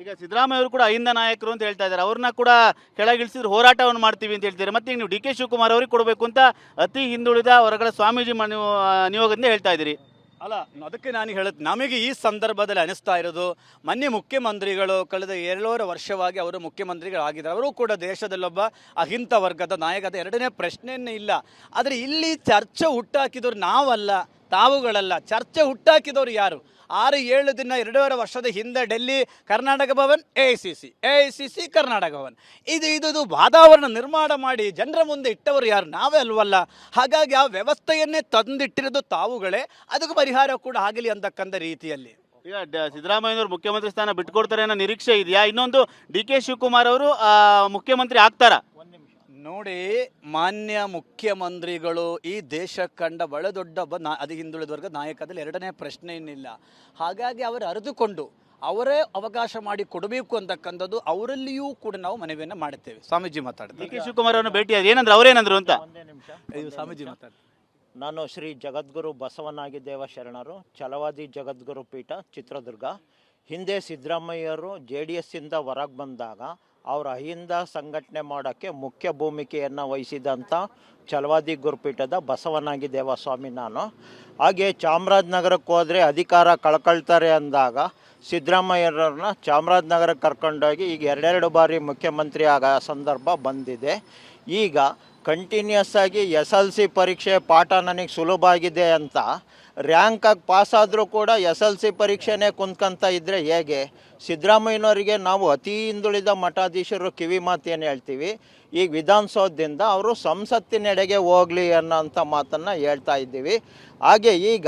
ಈಗ ಸಿದ್ದರಾಮಯ್ಯ ಅವರು ಕೂಡ ಅಹಿಂದ ನಾಯಕರು ಅಂತ ಹೇಳ್ತಾ ಇದ್ದಾರೆ. ಅವ್ರನ್ನ ಕೂಡ ಕೆಳಗಿಳಿಸಿದ್ರೆ ಹೋರಾಟವನ್ನು ಮಾಡ್ತೀವಿ ಅಂತ ಹೇಳ್ತಾರೆ. ಮತ್ತೆ ಈಗ ನೀವು ಡಿ ಕೆ ಶಿವಕುಮಾರ್ ಅವ್ರಿಗೆ ಕೊಡಬೇಕು ಅಂತ ಅತಿ ಹಿಂದುಳಿದ ವರ್ಗಗಳ ಸ್ವಾಮೀಜಿ ನಿಯೋಗದಿಂದ ಹೇಳ್ತಾ ಇದ್ದೀರಿ. ಅಲ್ಲ, ಅದಕ್ಕೆ ನಾನು ಹೇಳುತ್ತೆ, ನಮಗೆ ಈ ಸಂದರ್ಭದಲ್ಲಿ ಅನಿಸ್ತಾ ಇರೋದು, ಮೊನ್ನೆ ಮುಖ್ಯಮಂತ್ರಿಗಳು ಕಳೆದ 7 ವರ್ಷವಾಗಿ ಅವರು ಮುಖ್ಯಮಂತ್ರಿಗಳಾಗಿದ್ದಾರೆ. ಅವರು ಕೂಡ ದೇಶದಲ್ಲೊಬ್ಬ ಅಹಿಂದ ವರ್ಗದ ನಾಯಕದ ಎರಡನೇ ಪ್ರಶ್ನೆಯೇ ಇಲ್ಲ. ಆದರೆ ಇಲ್ಲಿ ಚರ್ಚೆ ಹುಟ್ಟಾಕಿದವರು ನಾವಲ್ಲ, ತಾವುಗಳಲ್ಲ. ಚರ್ಚೆ ಹುಟ್ಟಾಕಿದವರು ಯಾರು? 6-7 ದಿನ 2.5 ವರ್ಷದ ಹಿಂದೆ Delhi Karnataka Bhavan, A I C C Karnataka Bhavan, ಇದು ವಾತಾವರಣ ನಿರ್ಮಾಣ ಮಾಡಿ ಜನರ ಮುಂದೆ ಇಟ್ಟವರು ಯಾರು? ನಾವೇ ಅಲ್ವಲ್ಲ. ಹಾಗಾಗಿ ಆ ವ್ಯವಸ್ಥೆಯನ್ನೇ ತಂದಿಟ್ಟಿರೋದು ತಾವುಗಳೇ. ಅದಕ್ಕೆ ಪರಿಹಾರ ಕೂಡ ಆಗಲಿ ಅಂತಕ್ಕಂಥ ರೀತಿಯಲ್ಲಿ ಈಗ ಸಿದ್ದರಾಮಯ್ಯನವರು ಮುಖ್ಯಮಂತ್ರಿ ಸ್ಥಾನ ಬಿಟ್ಕೊಡ್ತಾರೆ ಅನ್ನೋ ನಿರೀಕ್ಷೆ ಇದೆಯಾ? ಇನ್ನೊಂದು ಡಿ ಕೆ ಶಿವಕುಮಾರ್ ಅವರು ಮುಖ್ಯಮಂತ್ರಿ ಆಗ್ತಾರ? ನೋಡಿ, ಮಾನ್ಯ ಮುಖ್ಯಮಂತ್ರಿಗಳು ಈ ದೇಶ ಕಂಡ ಬಹಳ ದೊಡ್ಡ ಅತಿ ಹಿಂದುಳಿದ ವರ್ಗ ನಾಯಕದಲ್ಲಿ ಎರಡನೇ ಪ್ರಶ್ನೆ ಏನಿಲ್ಲ. ಹಾಗಾಗಿ ಅವರು ಅರಿತುಕೊಂಡು ಅವರೇ ಅವಕಾಶ ಮಾಡಿ ಕೊಡಬೇಕು ಅಂತಕ್ಕಂಥದ್ದು ಅವರಲ್ಲಿಯೂ ಕೂಡ ನಾವು ಮನವಿಯನ್ನು ಮಾಡುತ್ತೇವೆ. ಸ್ವಾಮೀಜಿ ಮಾತಾಡ್ತಾರೆ. ಡಿ ಕೆ ಶಿವಕುಮಾರ್ ಅವ್ರನ್ನ ಭೇಟಿ ಏನಂದ್ರೆ ಅವ್ರೇನಂದ್ರು ಅಂತ ಸ್ವಾಮೀಜಿ ಮಾತಾಡ್ತಾರೆ. ನಾನು ಶ್ರೀ ಜಗದ್ಗುರು ಬಸವನಾಗಿದ್ದೇವ ಶರಣರು, ಛಲವಾದಿ ಜಗದ್ಗುರು ಪೀಠ, ಚಿತ್ರದುರ್ಗ. ಹಿಂದೆ ಸಿದ್ದರಾಮಯ್ಯರು JDS ಇಂದ ಹೊರಗೆ ಬಂದಾಗ ಅವರ ಅಹಿಂದ ಸಂಘಟನೆ ಮಾಡೋಕ್ಕೆ ಮುಖ್ಯ ಭೂಮಿಕೆಯನ್ನು ವಹಿಸಿದಂಥ ಛಲವಾದಿ ಗುರುಪೀಠದ ಬಸವನಾಗಿದ್ದೇವ ಸ್ವಾಮಿ ನಾನು. ಹಾಗೆ ಚಾಮರಾಜನಗರಕ್ಕೆ ಹೋದರೆ ಅಧಿಕಾರ ಕಳ್ಕೊಳ್ತಾರೆ ಅಂದಾಗ ಸಿದ್ದರಾಮಯ್ಯರನ್ನ ಚಾಮರಾಜನಗರಕ್ಕೆ ಕರ್ಕೊಂಡೋಗಿ ಈಗ 2 ಬಾರಿ ಮುಖ್ಯಮಂತ್ರಿ ಆಗೋ ಸಂದರ್ಭ ಬಂದಿದೆ. ಈಗ ಕಂಟಿನ್ಯೂಸ್ ಆಗಿ SLC ಪರೀಕ್ಷೆ ಪಾಠ ನನಗೆ ಸುಲಭ ಆಗಿದೆ ಅಂತ ರ್ಯಾಂಕಾಗಿ ಪಾಸಾದರೂ ಕೂಡ SLC ಪರೀಕ್ಷೆನೇ ಕುಂತ್ಕೊಂತ ಇದ್ದರೆ ಹೇಗೆ? ಸಿದ್ದರಾಮಯ್ಯನವರಿಗೆ ನಾವು ಅತಿ ಹಿಂದುಳಿದ ಮಠಾಧೀಶರು ಕಿವಿ ಮಾತು ಏನು ಹೇಳ್ತೀವಿ, ಈಗ ವಿಧಾನಸೌಧದಿಂದ ಅವರು ಸಂಸತ್ತಿನೆಡೆಗೆ ಹೋಗಲಿ ಅನ್ನೋಂಥ ಮಾತನ್ನು ಹೇಳ್ತಾ ಇದ್ದೀವಿ. ಹಾಗೆ ಈಗ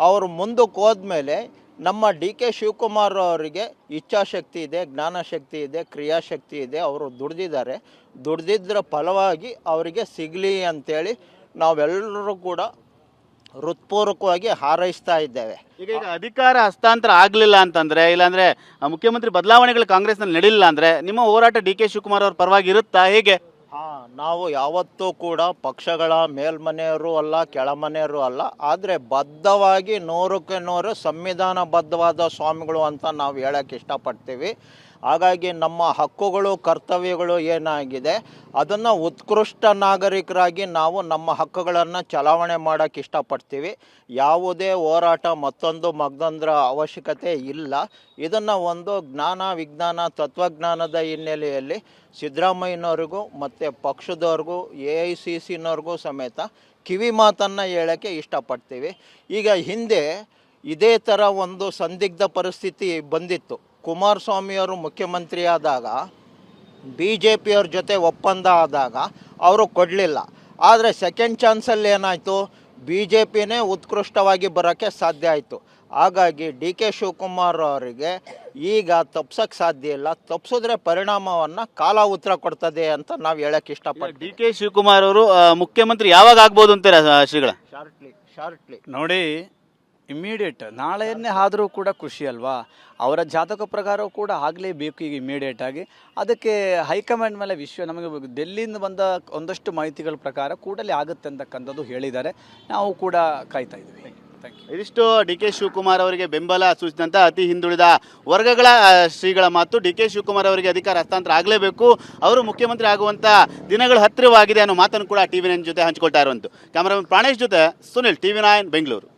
ಅವರು ಮುಂದಕ್ಕೆ ಹೋದ್ಮೇಲೆ ನಮ್ಮ ಡಿ ಕೆ ಶಿವಕುಮಾರ್ ಅವರಿಗೆ ಇಚ್ಛಾಶಕ್ತಿ ಇದೆ, ಜ್ಞಾನಶಕ್ತಿ ಇದೆ, ಕ್ರಿಯಾಶಕ್ತಿ ಇದೆ. ಅವರು ದುಡ್ದಿದ್ದರ ಫಲವಾಗಿ ಅವರಿಗೆ ಸಿಗಲಿ ಅಂಥೇಳಿ ನಾವೆಲ್ಲರೂ ಕೂಡ ಹೃತ್ಪೂರ್ವಕವಾಗಿ ಹಾರೈಸ್ತಾ ಇದ್ದೇವೆ. ಈಗ ಅಧಿಕಾರ ಹಸ್ತಾಂತರ ಆಗಲಿಲ್ಲ ಅಂತಂದ್ರೆ, ಇಲ್ಲಾಂದ್ರೆ ಮುಖ್ಯಮಂತ್ರಿ ಬದಲಾವಣೆಗಳು ಕಾಂಗ್ರೆಸ್ನಲ್ಲಿ ನಡೀಲಿಲ್ಲ ಅಂದ್ರೆ ನಿಮ್ಮ ಹೋರಾಟ ಡಿ ಕೆ ಶಿವಕುಮಾರ್ ಅವ್ರ ಪರವಾಗಿ ಇರುತ್ತಾ, ಹೇಗೆ? ನಾವು ಯಾವತ್ತೂ ಕೂಡ ಪಕ್ಷಗಳ ಮೇಲ್ಮನೆಯವರು ಅಲ್ಲ, ಕೆಳಮನೆಯವರು ಅಲ್ಲ. ಆದರೆ ಬದ್ಧವಾಗಿ 100ಕ್ಕೆ 100 ಸಂವಿಧಾನಬದ್ಧವಾದ ಸ್ವಾಮಿಗಳು ಅಂತ ನಾವು ಹೇಳೋಕ್ಕೆ ಇಷ್ಟಪಡ್ತೀವಿ. ಹಾಗಾಗಿ ನಮ್ಮ ಹಕ್ಕುಗಳು ಕರ್ತವ್ಯಗಳು ಏನಾಗಿದೆ ಅದನ್ನು ಉತ್ಕೃಷ್ಟ ನಾಗರಿಕರಾಗಿ ನಾವು ನಮ್ಮ ಹಕ್ಕುಗಳನ್ನು ಚಲಾವಣೆ ಮಾಡೋಕ್ಕೆ ಇಷ್ಟಪಡ್ತೀವಿ. ಯಾವುದೇ ಹೋರಾಟ ಮತ್ತೊಂದರ ಅವಶ್ಯಕತೆ ಇಲ್ಲ. ಇದನ್ನು ಒಂದು ಜ್ಞಾನ ವಿಜ್ಞಾನ ತತ್ವಜ್ಞಾನದ ಹಿನ್ನೆಲೆಯಲ್ಲಿ ಸಿದ್ದರಾಮಯ್ಯನವ್ರಿಗೂ ಮತ್ತು ಪಕ್ಷದವ್ರಿಗೂ AICCನವ್ರಿಗೂ ಸಮೇತ ಕಿವಿ ಮಾತನ್ನು ಹೇಳೋಕ್ಕೆ ಇಷ್ಟಪಡ್ತೀವಿ. ಈಗ ಹಿಂದೆ ಇದೇ ಥರ ಒಂದು ಸಂದಿಗ್ಧ ಪರಿಸ್ಥಿತಿ ಬಂದಿತ್ತು. ಕುಮಾರಸ್ವಾಮಿಯವರು ಮುಖ್ಯಮಂತ್ರಿ ಆದಾಗ BJPಯವ್ರ ಜೊತೆ ಒಪ್ಪಂದ ಆದಾಗ ಅವರು ಕೊಡಲಿಲ್ಲ. ಆದರೆ ಸೆಕೆಂಡ್ ಚಾನ್ಸಲ್ಲಿ ಏನಾಯಿತು, BJPನೇ ಉತ್ಕೃಷ್ಟವಾಗಿ ಬರೋಕ್ಕೆ ಸಾಧ್ಯ ಆಯಿತು. ಹಾಗಾಗಿ ಡಿ ಕೆ ಶಿವಕುಮಾರ್ ಅವರಿಗೆ ಈಗ ತಪ್ಸೋಕ್ಕೆ ಸಾಧ್ಯ ಇಲ್ಲ. ತಪ್ಸಿದ್ರೆ ಪರಿಣಾಮವನ್ನು ಕಾಲ ಉತ್ತರ ಕೊಡ್ತದೆ ಅಂತ ನಾವು ಹೇಳೋಕ್ಕೆ ಇಷ್ಟಪಡ್ತೀವಿ. ಡಿ ಕೆ ಶಿವಕುಮಾರ್ ಅವರು ಮುಖ್ಯಮಂತ್ರಿ ಯಾವಾಗ ಆಗ್ಬೋದು ಅಂತೀರಾ ಶ್ರೀಗಳ? ಶಾರ್ಟ್ಲಿ ನೋಡಿ, ಇಮ್ಮಿಡಿಯೇಟ್ ನಾಳೆಯನ್ನೇ ಆದರೂ ಕೂಡ ಖುಷಿ ಅಲ್ವಾ? ಅವರ ಜಾತಕ ಪ್ರಕಾರವೂ ಕೂಡ ಆಗಲೇಬೇಕು ಈಗ ಇಮ್ಮಿಡಿಯೇಟಾಗಿ. ಅದಕ್ಕೆ ಹೈಕಮಾಂಡ್ ಮೇಲೆ ನಮಗೆ ಡೆಲ್ಲಿಯಿಂದ ಬಂದ ಒಂದಷ್ಟು ಮಾಹಿತಿಗಳ ಪ್ರಕಾರ ಕೂಡಲೇ ಆಗುತ್ತೆ ಅಂತಕ್ಕಂಥದ್ದು ಹೇಳಿದ್ದಾರೆ. ನಾವು ಕೂಡ ಕಾಯ್ತಾ ಇದ್ದೀವಿ. ಇದಿಷ್ಟು ಡಿ ಕೆ ಶಿವಕುಮಾರ್ ಅವರಿಗೆ ಬೆಂಬಲ ಸೂಚಿಸಿದಂಥ ಅತಿ ಹಿಂದುಳಿದ ವರ್ಗಗಳ ಶ್ರೀಗಳ ಮಾತು. ಡಿ ಕೆ ಶಿವಕುಮಾರ್ ಅವರಿಗೆ ಅಧಿಕಾರ ಹಸ್ತಾಂತರ ಆಗಲೇಬೇಕು, ಅವರು ಮುಖ್ಯಮಂತ್ರಿ ಆಗುವಂಥ ದಿನಗಳು ಹತ್ತಿರವಾಗಿದೆ ಅನ್ನೋ ಮಾತನ್ನು ಕೂಡ TV9 ಜೊತೆ ಹಂಚಿಕೊಳ್ತಾ ಇರುವಂಥ ಕ್ಯಾಮರಾಮನ್ ಪ್ರಾಣೇಶ್ ಜೊತೆ ಸುನಿಲ್, TV9 ಬೆಂಗಳೂರು.